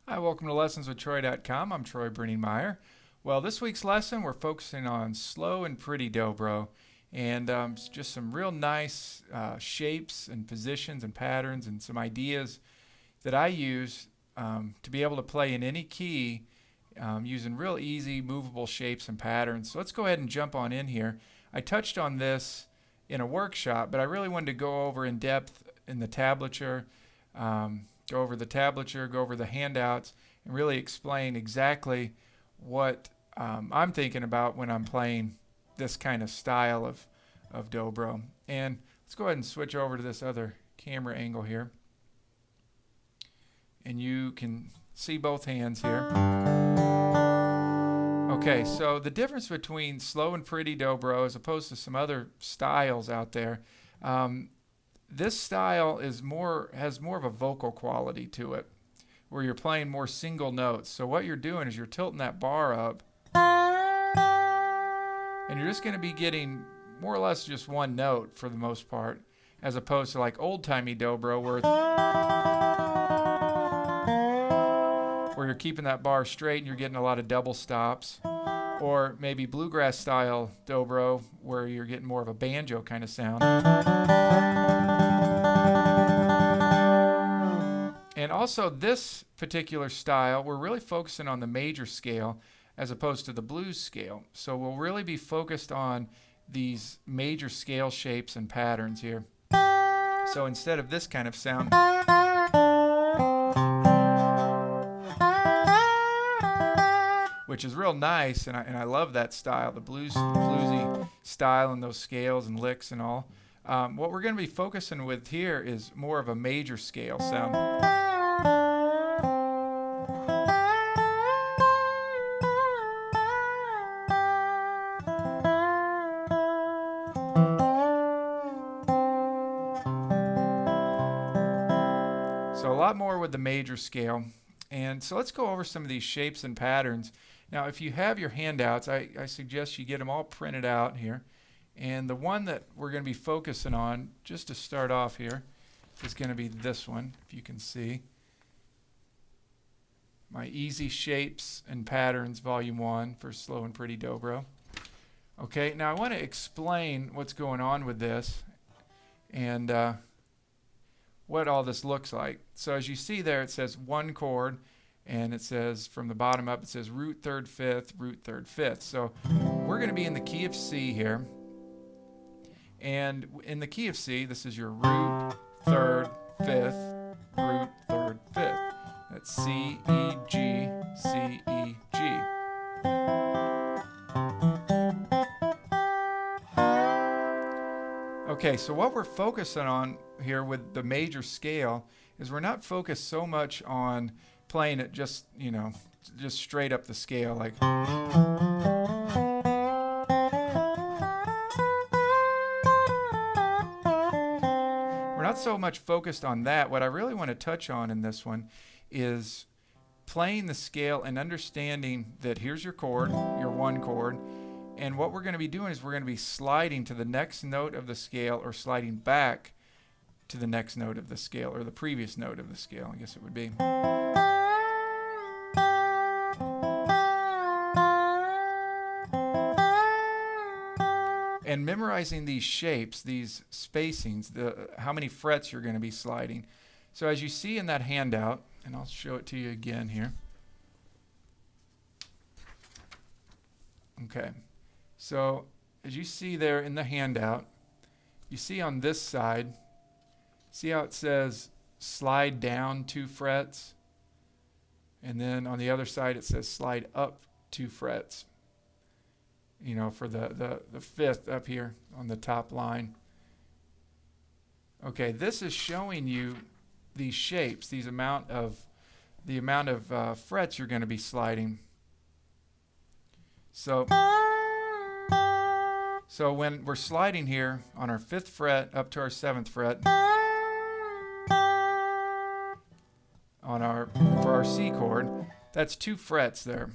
Hi, welcome to lessonswithtroy.com. I'm Troy Brenningmeyer. Well, this week's lesson we're focusing on slow and pretty dobro, and just some real nice shapes and positions and patterns and some ideas that I use to be able to play in any key using real easy movable shapes and patterns. So let's go ahead and jump on in here. I touched on this in a workshop, but I really wanted to go over in depth in the tablature. Go over the tablature, go over the handouts, and really explain exactly what I'm thinking about when I'm playing this kind of style of dobro. And let's go ahead and switch over to this other camera angle here. And you can see both hands here. Okay, so the difference between slow and pretty dobro as opposed to some other styles out there, this style has more of a vocal quality to it, where you're playing more single notes. So what you're doing is you're tilting that bar up, and you're just going to be getting more or less just one note for the most part, as opposed to like old-timey dobro where you're keeping that bar straight and you're getting a lot of double stops. Or maybe bluegrass style dobro where you're getting more of a banjo kind of sound. And also this particular style, we're really focusing on the major scale as opposed to the blues scale. So we'll really be focused on these major scale shapes and patterns here. So instead of this kind of sound, which is real nice, and I love that style, the bluesy style and those scales and licks and all. What we're going to be focusing with here is more of a major scale sound. So a lot more with the major scale. And so let's go over some of these shapes and patterns. Now, if you have your handouts, I suggest you get them all printed out here. And the one that we're going to be focusing on, just to start off here, is going to be this one, if you can see. My Easy Shapes and Patterns, Volume 1 for Slow and Pretty Dobro. Okay, now I want to explain what's going on with this and what all this looks like. So as you see there, it says one chord, and it says from the bottom up, it says root, third, fifth, root, third, fifth. So we're going to be in the key of C here. And in the key of C, this is your root, third, fifth, root, third, fifth. That's C, E, G, C, E, G. Okay, so what we're focusing on here with the major scale is we're not focused so much on playing it just, just straight up the scale, like. We're not so much focused on that. What I really want to touch on in this one is playing the scale and understanding that here's your chord, your one chord, and what we're going to be doing is we're going to be sliding to the next note of the scale or sliding back to the next note of the scale or the previous note of the scale, I guess it would be. And memorizing these shapes, these spacings, how many frets you're going to be sliding. So as you see in that handout, and I'll show it to you again here. Okay, so as you see there in the handout, you see on this side, see how it says slide down 2 frets? And then on the other side it says slide up 2 frets. For the fifth up here on the top line. Okay, this is showing you these shapes, the amount of frets you're going to be sliding. So when we're sliding here on our 5th fret up to our 7th fret for our C chord, that's 2 frets there.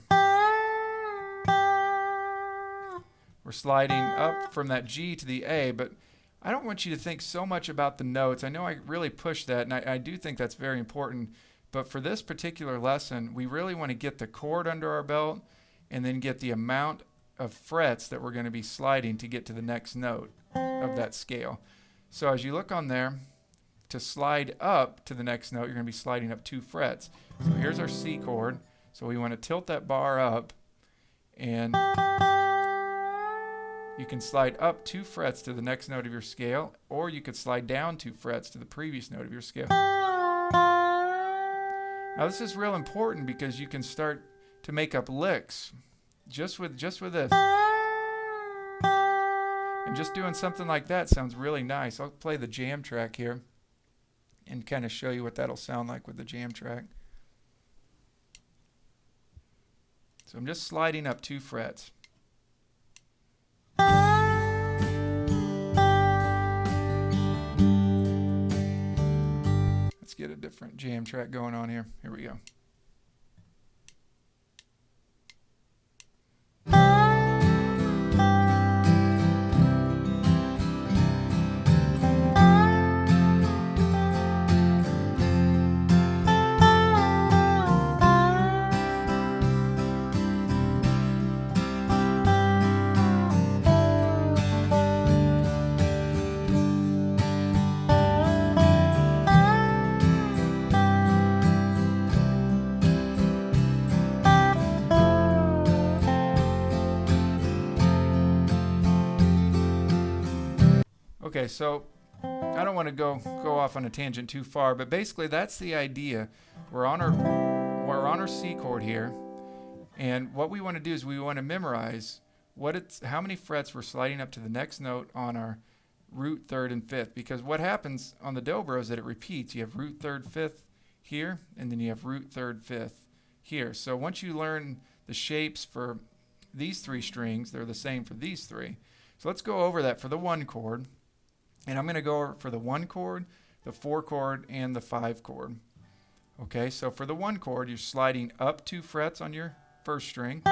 We're sliding up from that G to the A, but I don't want you to think so much about the notes. I know I really push that, and I do think that's very important But for this particular lesson, we really want to get the chord under our belt and then get the amount of frets that we're going to be sliding to get to the next note of that scale. So as you look on there, to slide up to the next note, you're going to be sliding up 2 frets. So here's our C chord. So we want to tilt that bar up, and you can slide up 2 frets to the next note of your scale, or you could slide down 2 frets to the previous note of your scale. Now this is real important because you can start to make up licks just with this. And just doing something like that sounds really nice. I'll play the jam track here and kind of show you what that'll sound like with the jam track. So I'm just sliding up 2 frets. Let's get a different jam track going on here. Here we go. Okay, so I don't want to go off on a tangent too far, but basically that's the idea. We're on our C chord here, and what we want to do is we want to memorize how many frets we're sliding up to the next note on our root, third, and fifth. Because what happens on the dobro is that it repeats. You have root, third, fifth here, and then you have root, third, fifth here. So once you learn the shapes for these 3 strings, they're the same for these 3. So let's go over that for the 1 chord. And I'm going to go over for the 1 chord, the 4 chord, and the 5 chord. Okay, so for the 1 chord, you're sliding up 2 frets on your first string.